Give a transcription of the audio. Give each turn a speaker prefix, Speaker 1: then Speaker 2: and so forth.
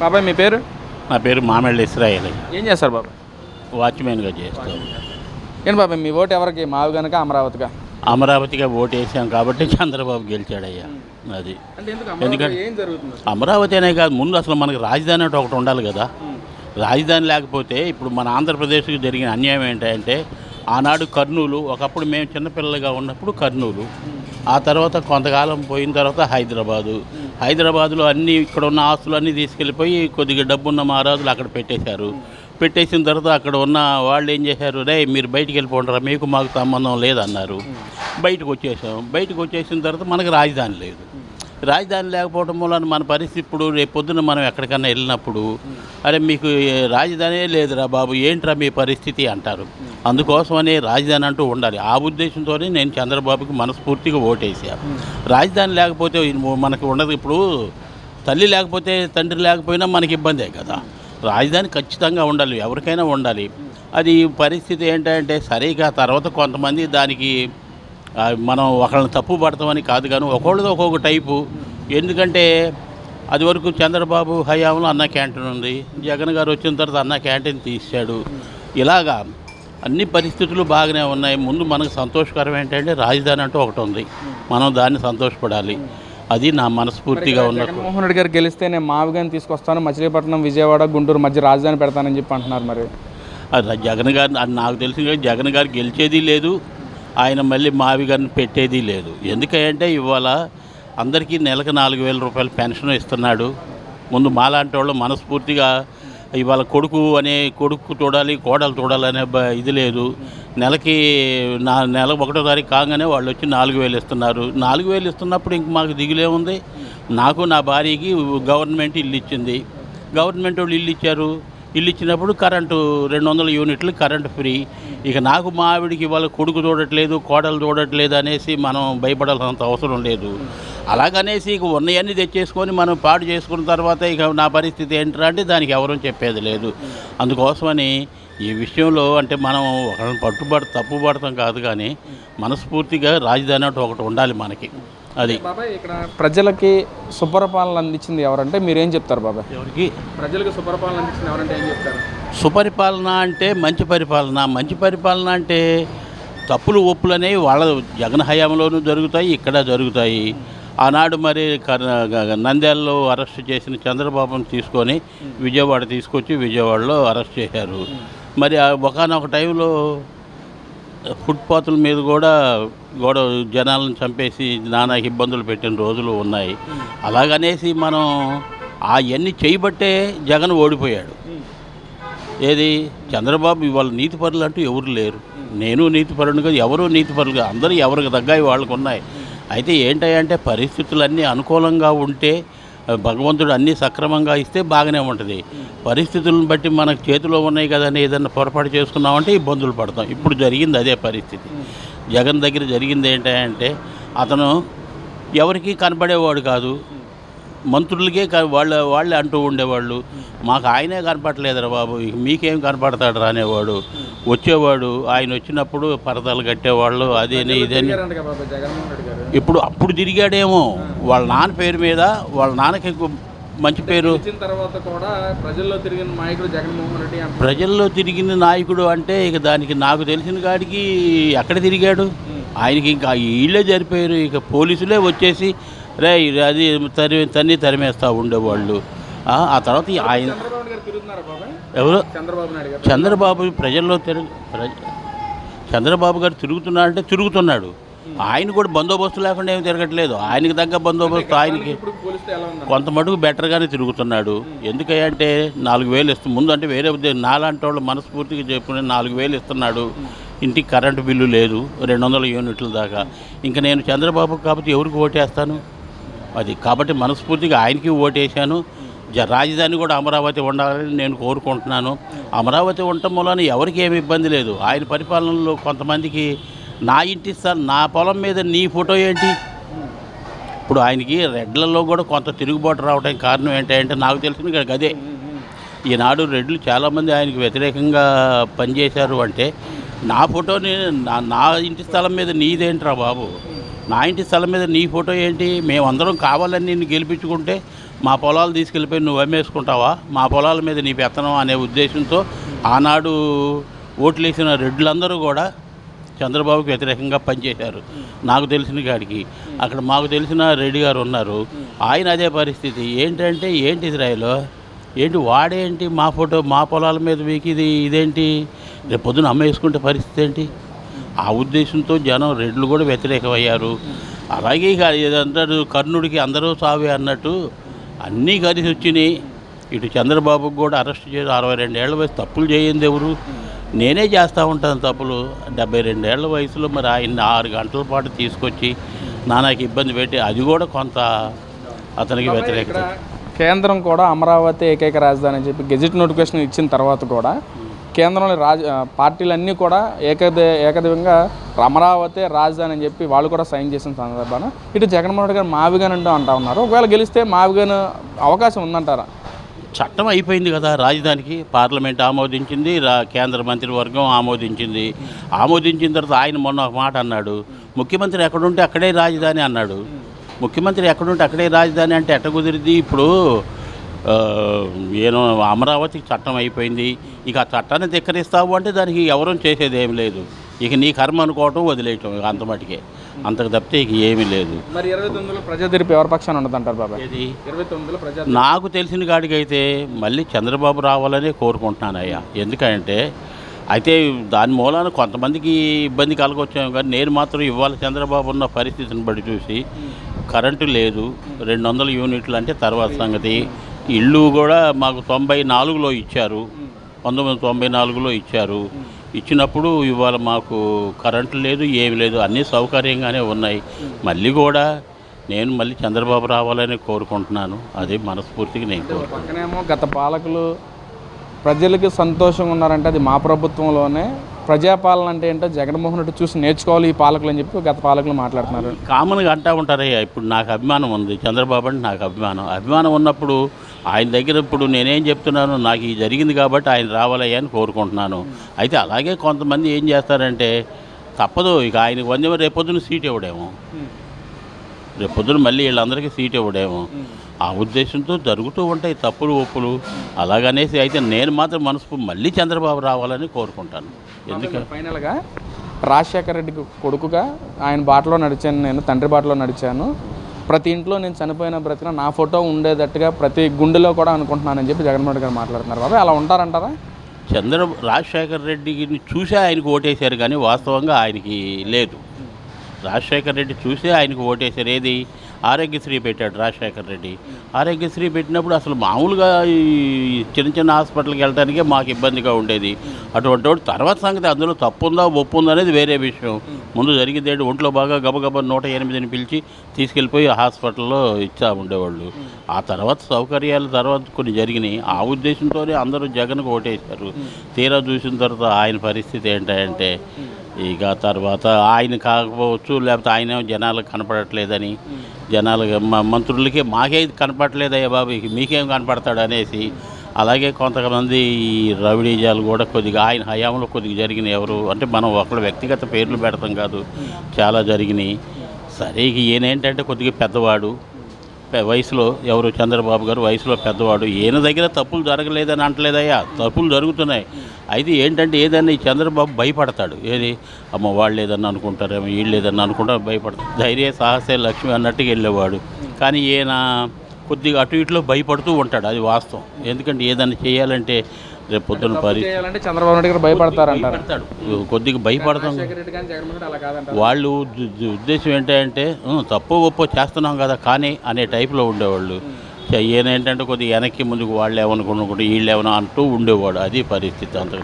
Speaker 1: బాబాయ్ మీ పేరు?
Speaker 2: నా పేరు మామిళ్ళ ఇస్రాయేల్.
Speaker 1: ఏం చేస్తారు బాబాయ్?
Speaker 2: వాచ్మెన్గా చేస్తాను.
Speaker 1: ఏంటి బాబాయ్ మీ ఓటు ఎవరికి, మావి గనక అమరావతిగా?
Speaker 2: అమరావతిగా ఓటు వేసాం కాబట్టి చంద్రబాబు గెలిచాడయ్యా. అది ఎందుకంటే
Speaker 1: ఏం జరుగుతుంది?
Speaker 2: అమరావతి అనే కాదు, ముందు అసలు మనకి రాజధాని అంటే ఒకటి ఉండాలి కదా. రాజధాని లేకపోతే ఇప్పుడు మన ఆంధ్రప్రదేశ్కి జరిగిన అన్యాయం ఏంటంటే, ఆనాడు కర్నూలు, ఒకప్పుడు మేము చిన్నపిల్లలుగా ఉన్నప్పుడు కర్నూలు, ఆ తర్వాత కొంతకాలం పోయిన తర్వాత హైదరాబాదులో అన్నీ ఇక్కడ ఉన్న ఆస్తులు అన్నీ తీసుకెళ్ళిపోయి కొద్దిగా డబ్బున్న మహారాజులు అక్కడ పెట్టేశారు. పెట్టేసిన తర్వాత అక్కడ ఉన్న వాళ్ళు ఏం చేశారు, రే మీరు బయటికి వెళ్ళిపోంటారా, మీకు మాకు సంబంధం లేదన్నారు. బయటకు వచ్చేసిన తర్వాత మనకు రాజధాని లేదు. రాజధాని లేకపోవడం వలన మన పరిస్థితి ఇప్పుడు రేపు పొద్దున మనం ఎక్కడికన్నా వెళ్ళినప్పుడు, అరే మీకు రాజధానే లేదురా బాబు, ఏంట్రా మీ పరిస్థితి అంటారు. అందుకోసమనే రాజధాని అంటూ ఉండాలి. ఆ ఉద్దేశంతోనే నేను చంద్రబాబుకి మనస్ఫూర్తిగా ఓటేసాను. రాజధాని లేకపోతే మనకు ఉండదు. ఇప్పుడు తల్లి లేకపోతే తండ్రి లేకపోయినా మనకి ఇబ్బందే కదా. రాజధాని ఖచ్చితంగా ఉండాలి, ఎవరికైనా ఉండాలి. అది పరిస్థితి ఏంటంటే సరిగా తర్వాత కొంతమంది దానికి మనం ఒకళ్ళని తప్పు పడతామని కాదు, కానీ ఒక్కొక్కరితో ఒక్కొక్క టైపు. ఎందుకంటే అది వరకు చంద్రబాబు హయాంలో అన్న క్యాంటీన్ ఉంది, జగన్ గారు వచ్చిన తర్వాత అన్న క్యాంటీన్ తీసాడు. ఇలాగా అన్ని పరిస్థితులు బాగానే ఉన్నాయి. ముందు మనకు సంతోషకరం ఏంటంటే రాజధాని అంటూ ఒకటి ఉంది, మనం దాన్ని సంతోషపడాలి. అది నా మనస్ఫూర్తిగా ఉన్న.
Speaker 1: జగన్మోహన్ రెడ్డి గారు గెలిస్తే నేను మావిగాని తీసుకొస్తాను, మచిలీపట్నం విజయవాడ గుంటూరు మధ్య రాజధాని పెడతానని చెప్పి అంటున్నారు. మరి
Speaker 2: జగన్ గారు, నాకు తెలిసిన జగన్ గారు గెలిచేది లేదు, ఆయన మళ్ళీ మావి గారిని పెట్టేది లేదు. ఎందుకంటే ఇవాళ అందరికీ నెలకు 4,000 రూపాయలు పెన్షన్ ఇస్తున్నాడు. ముందు మాలాంటి వాళ్ళు మనస్ఫూర్తిగా ఇవాళ కొడుకు చూడాలి, కోడలు చూడాలనే ఇది లేదు. నెలకి నెల 1వ తారీఖు కాగానే వాళ్ళు వచ్చి 4,000 ఇస్తున్నారు. 4,000 ఇస్తున్నప్పుడు ఇంక మాకు దిగులే ఉంది. నాకు నా భార్యకి గవర్నమెంట్ ఇల్లు ఇచ్చింది. గవర్నమెంట్ వాళ్ళు ఇల్లు ఇచ్చినప్పుడు కరెంటు 200 యూనిట్లు కరెంటు ఫ్రీ. ఇక నాకు మా ఆవిడికి ఇవాళ కొడుకు చూడట్లేదు, కోడలు చూడట్లేదు అనేసి మనం భయపడాల్సినంత అవసరం లేదు. అలాగనేసి ఇక ఉన్నవన్నీ తెచ్చేసుకొని మనం పాడు చేసుకున్న తర్వాత ఇక నా పరిస్థితి ఏంటంటే అంటే దానికి ఎవరూ చెప్పేది లేదు. అందుకోసమని ఈ విషయంలో అంటే మనం ఒకరిని తప్పు పడతాం కాదు, కానీ మనస్ఫూర్తిగా రాజధాని అంటే ఒకటి ఉండాలి మనకి. అది
Speaker 1: బాబాయ్ ఇక్కడ ప్రజలకి సుపరిపాలన అందించింది ఎవరంటే మీరేం చెప్తారు బాబాయ్?
Speaker 2: ఎవరికి
Speaker 1: ప్రజలకు సుపరిపాలన అందించింది ఎవరంటే ఏం చెప్తారు?
Speaker 2: సుపరిపాలన అంటే మంచి పరిపాలన అంటే తప్పులు ఒప్పులు అనేవి వాళ్ళ జగన్ హయాంలోనూ జరుగుతాయి, ఇక్కడ జరుగుతాయి. ఆనాడు మరి నంద్యాలలో అరెస్ట్ చేసిన చంద్రబాబును తీసుకొని తీసుకొచ్చి విజయవాడలో అరెస్ట్ చేశారు. మరి ఒకానొక టైంలో ఫుట్పాత్ల మీద కూడా జనాలను చంపేసి నానా ఇబ్బందులు పెట్టిన రోజులు ఉన్నాయి. అలాగనేసి మనం అవన్నీ చేయబట్టే జగన్ ఓడిపోయాడు. ఏది చంద్రబాబు ఇవాళ నీతిపరులు అంటూ ఎవరు లేరు. నేను నీతిపరుడు కాదు, ఎవరు నీతిపరులుగా, అందరూ ఎవరికి తగ్గాయి వాళ్ళకు ఉన్నాయి. అయితే ఏంటంటే పరిస్థితులన్నీ అనుకూలంగా ఉంటే భగవంతుడు అన్నీ సక్రమంగా ఇస్తే బాగానే ఉంటుంది. పరిస్థితులను బట్టి మనకు చేతిలో ఉన్నాయి కదా అని ఏదైనా పొరపాటు చేసుకున్నామంటే ఇబ్బందులు పడతాం. ఇప్పుడు జరిగింది అదే పరిస్థితి. జగన్ దగ్గర జరిగింది ఏంటంటే అతను ఎవరికీ కనపడేవాడు కాదు, మంత్రులకే వాళ్ళే అంటూ ఉండేవాళ్ళు, మాకు ఆయనే కనపడలేదురా బాబు, మీకేం కనపడతాడు అనేవాడు. వచ్చేవాడు, ఆయన వచ్చినప్పుడు పరదాలు కట్టేవాళ్ళు, అదేని ఇదేని. ఇప్పుడు అప్పుడు తిరిగాడేమో వాళ్ళ నాన్న పేరు మీద, వాళ్ళ నాన్నకి మంచి పేరు.
Speaker 1: తర్వాత కూడా ప్రజల్లో తిరిగిన నాయకుడు జగన్మోహన్ రెడ్డి.
Speaker 2: ప్రజల్లో తిరిగిన నాయకుడు అంటే ఇక దానికి నాకు తెలిసిన కాడికి ఎక్కడ తిరిగాడు, ఆయనకి ఇంకా వీళ్ళే జరిపోయారు. ఇక పోలీసులే వచ్చేసి రే అది తరిమేస్తూ ఉండేవాళ్ళు. ఆ తర్వాత ఆయన ఎవరు చంద్రబాబు ప్రజల్లో చంద్రబాబు గారు తిరుగుతున్నాడంటే తిరుగుతున్నాడు. ఆయన కూడా బందోబస్తు లేకుండా ఏమి తిరగట్లేదు. ఆయనకి తగ్గ బందోబస్తు ఆయనకి కొంత మటుకు బెటర్గానే తిరుగుతున్నాడు. ఎందుకంటే 4,000 ఇస్తుంది. ముందు అంటే వేరే నాలాంటి వాళ్ళు మనస్ఫూర్తిగా చెప్పుకుని 4,000 ఇస్తున్నాడు. ఇంటికి కరెంటు బిల్లు లేదు, 200 యూనిట్ల దాకా. ఇంకా నేను చంద్రబాబు కాబట్టి ఎవరికి ఓటేస్తాను? అది కాబట్టి మనస్ఫూర్తిగా ఆయనకి ఓటేశాను. రాజధాని కూడా అమరావతి ఉండాలని నేను కోరుకుంటున్నాను. అమరావతి ఉండటం వలన ఎవరికి ఏమి ఇబ్బంది లేదు. ఆయన పరిపాలనలో కొంతమందికి నా పొలం మీద నీ ఫోటో ఏంటి? ఇప్పుడు ఆయనకి రెడ్లలో కూడా కొంత తిరుగుబాటు రావడానికి కారణం ఏంటంటే నాకు తెలిసిన అదే. ఈనాడు రెడ్లు చాలామంది ఆయనకి వ్యతిరేకంగా పనిచేశారు. అంటే నా ఫోటోని నా ఇంటి స్థలం మీద నీదేంట్రా బాబు, నా ఇంటి స్థలం మీద నీ ఫోటో ఏంటి? మేమందరం కావాలని నిన్ను గెలిపించుకుంటే మా పొలాలు తీసుకెళ్ళిపోయి నువ్వు అమ్మేసుకుంటావా, మా పొలాల మీద నీ పెత్తనం అనే ఉద్దేశంతో ఆనాడు ఓట్లేసిన రెడ్లందరూ కూడా చంద్రబాబుకి వ్యతిరేకంగా పనిచేశారు. నాకు తెలిసిన కాడికి అక్కడ మాకు తెలిసిన రెడ్డి గారు ఉన్నారు, ఆయన అదే పరిస్థితి. ఏంటంటే ఏంటి ఇజ్రాయెల్, ఏంటి వాడేంటి మా ఫోటో మా పొలాల మీద మీకు ఇదేంటి, రేపు పొద్దున అమ్మేసుకుంటే పరిస్థితి ఏంటి? ఆ ఉద్దేశంతో జనం రెడ్లు కూడా వ్యతిరేకమయ్యారు. అలాగే ఇక ఏదంటారు కర్ణుడికి అందరూ సావే అన్నట్టు అన్నీ కలిసి వచ్చినాయి. ఇటు చంద్రబాబుకు కూడా అరెస్ట్ చేసి 62 ఏళ్ల వయసు, తప్పులు చేయింది ఎవరు? నేనే చేస్తూ ఉంటాను తప్పులు. 72 ఏళ్ల వయసులో మరి ఆయన 6 గంటల పాటు తీసుకొచ్చి నానాకి ఇబ్బంది పెట్టి, అది కూడా కొంత అతనికి వ్యతిరేకత.
Speaker 1: కేంద్రం కూడా అమరావతి ఏకైక రాజధాని అని చెప్పి గెజిట్ నోటిఫికేషన్ ఇచ్చిన తర్వాత కూడా కేంద్రంలో పార్టీలన్నీ కూడా ఏకదేవంగా అమరావతి రాజధాని అని చెప్పి వాళ్ళు కూడా సైన్ చేసిన సందర్భాన ఇటు జగన్మోహన్ రెడ్డి గారు మావిగాన్ అంటూ ఉన్నారు. ఒకవేళ గెలిస్తే మావిగాన్ అవకాశం ఉందంటారా?
Speaker 2: చట్టం అయిపోయింది కదా రాజధానికి, పార్లమెంట్ ఆమోదించింది, కేంద్ర మంత్రివర్గం ఆమోదించింది. ఆమోదించిన తర్వాత ఆయన మొన్న ఒక మాట అన్నాడు, ముఖ్యమంత్రి ఎక్కడుంటే అక్కడే రాజధాని అన్నాడు. ముఖ్యమంత్రి ఎక్కడుంటే అక్కడే రాజధాని అంటే ఎట్ట కుదిరిద్ది? ఇప్పుడు నేను అమరావతికి చట్టం అయిపోయింది, ఇక ఆ చట్టాన్ని ధిక్కరిస్తావు అంటే దానికి ఎవరూ చేసేది ఏమి లేదు. ఇక నీ కర్మ అనుకోవటం వదిలేయటం, అంత మటుకే, అంతకు తప్పితే ఇక ఏమీ లేదు.
Speaker 1: మరి 29లో ప్రజా తీర్పు ఎవరి పక్షాన ఉండదంటారు బాబా?
Speaker 2: ఇది
Speaker 1: 29లో ప్రజా
Speaker 2: నాకు తెలిసిన కాడికైతే మళ్ళీ చంద్రబాబు రావాలనే కోరుకుంటున్నానయ్యా. ఎందుకంటే అయితే దాని మూలాన కొంతమందికి ఇబ్బంది కలగొచ్చాము, కానీ నేను మాత్రం ఇవాళ చంద్రబాబు ఉన్న పరిస్థితిని బట్టి చూసి కరెంటు లేదు, 200 యూనిట్లు అంటే తర్వాత సంగతి. ఇల్లు కూడా మాకు 94లో ఇచ్చారు, 1994లో ఇచ్చారు. ఇచ్చినప్పుడు ఇవాళ మాకు కరెంటు లేదు, ఏమి లేదు, అన్నీ సౌకర్యంగానే ఉన్నాయి. మళ్ళీ కూడా నేను మళ్ళీ చంద్రబాబు రావాలని కోరుకుంటున్నాను. అదే మనస్ఫూర్తిగా నేను కోరుకుంటున్నాను.
Speaker 1: పక్కనేమో గత పాలకులు ప్రజలకి సంతోషంగా ఉన్నారంటే అది మా ప్రభుత్వంలోనే, ప్రజాపాలన అంటే ఏంటో జగన్మోహన్ రెడ్డి చూసి నేర్చుకోవాలి ఈ పాలకులు అని చెప్పి గత పాలకులు మాట్లాడుతున్నారు.
Speaker 2: కామన్గా అంటూ ఉంటారయ్యా. ఇప్పుడు నాకు అభిమానం ఉంది, చంద్రబాబు అంటే నాకు అభిమానం ఉన్నప్పుడు ఆయన దగ్గర ఇప్పుడు నేనేం చెప్తున్నాను, నాకు ఇది జరిగింది కాబట్టి ఆయన రావాలయ్యా అని కోరుకుంటున్నాను. అయితే అలాగే కొంతమంది ఏం చేస్తారంటే తప్పదు, ఇక ఆయనకు వందేమో రేపొద్దున సీట్ ఇవ్వడేమో, రేపొద్దున మళ్ళీ వీళ్ళందరికీ సీట్ ఇవ్వడేమో, ఆ ఉద్దేశంతో జరుగుతూ ఉంటాయి తప్పులు ఒప్పులు అలాగనేసి. అయితే నేను మాత్రం మళ్ళీ చంద్రబాబు రావాలని కోరుకుంటాను. ఎందుకంటే
Speaker 1: ఫైనల్గా రాజశేఖర రెడ్డికి కొడుకుగా ఆయన బాటలో నడిచాను, నేను తండ్రి బాటలో నడిచాను, ప్రతి ఇంట్లో నేను చనిపోయిన బ్రతిన నా ఫోటో ఉండేటట్టుగా ప్రతి గుండెలో కూడా అనుకుంటున్నానని చెప్పి జగన్మోహన్ రెడ్డి గారు మాట్లాడుతున్నారు. బాబా అలా ఉంటారంటారా?
Speaker 2: రాజశేఖర రెడ్డిని చూసే ఆయనకు ఓటేశారు, కానీ వాస్తవంగా ఆయనకి లేదు. రాజశేఖర రెడ్డి చూసే ఆయనకు ఓటేశారు. ఏది ఆరోగ్యశ్రీ పెట్టాడు రాజశేఖర రెడ్డి. ఆరోగ్యశ్రీ పెట్టినప్పుడు అసలు మామూలుగా ఈ చిన్న హాస్పిటల్కి వెళ్ళడానికే మాకు ఇబ్బందిగా ఉండేది. అటువంటి తర్వాత సంగతి అందులో తప్పుందా ఒప్పుందా అనేది వేరే విషయం. ముందు జరిగింది ఏంటి, ఒంట్లో బాగా గబగబా 108ని పిలిచి తీసుకెళ్ళిపోయి హాస్పిటల్లో ఇచ్చా ఉండేవాళ్ళు. ఆ తర్వాత సౌకర్యాలు తర్వాత కొన్ని జరిగినాయి. ఆ ఉద్దేశంతోనే అందరూ జగన్కు ఓటేశారు. తీరా చూసిన తర్వాత ఆయన పరిస్థితి ఏంటంటే ఇక తర్వాత ఆయన కాకపోవచ్చు, లేకపోతే ఆయన జనాలకు కనపడట్లేదని, జనాలకి మంత్రులకి మాకే కనపడట్లేదయ్యా బాబు, మీకేం కనపడతాడు అనేసి. అలాగే కొంతమంది ఈ రవిడీజాలు కూడా కొద్దిగా ఆయన హయాంలో కొద్దిగా జరిగినాయి. ఎవరు అంటే మనం ఒకళ్ళ వ్యక్తిగత పేర్లు పెడతాం కాదు, చాలా జరిగినాయి. సరే ఇక ఈయనేంటంటే కొద్దిగా పెద్దవాడు వయసులో, ఎవరు చంద్రబాబు గారు వయసులో పెద్దవాడు. ఈయన దగ్గర తప్పులు జరగలేదని అంటలేదయ్యా, తప్పులు జరుగుతున్నాయి. అయితే ఏంటంటే ఏదన్నా ఈ చంద్రబాబు భయపడతాడు. ఏది అమ్మ వాళ్ళు ఏదన్నా అనుకుంటారేమో, వీళ్ళు ఏదన్నా అనుకుంటారు, భయపడతాడు. ధైర్య సాహసే లక్ష్మి అన్నట్టుగా వెళ్ళేవాడు. కానీ ఈయన కొద్దిగా అటు ఇటులో భయపడుతూ ఉంటాడు, అది వాస్తవం. ఎందుకంటే ఏదన్నా చేయాలంటే రేపు పొద్దున్న
Speaker 1: పరిస్థితి చంద్రబాబు నాయుడు గారు భయపడతారంటారు,
Speaker 2: కొద్దిగా భయపడతాం. వాళ్ళు ఉద్దేశం ఏంటంటే తప్పు గొప్ప చేస్తున్నాం కదా కానీ అనే టైప్లో ఉండేవాళ్ళు. ఈయన ఏంటంటే కొద్దిగా వెనక్కి ముందుకు వాళ్ళు ఏమనుకుంటే వీళ్ళు ఏమన్నా అంటూ ఉండేవాడు. అది పరిస్థితి అంతకు.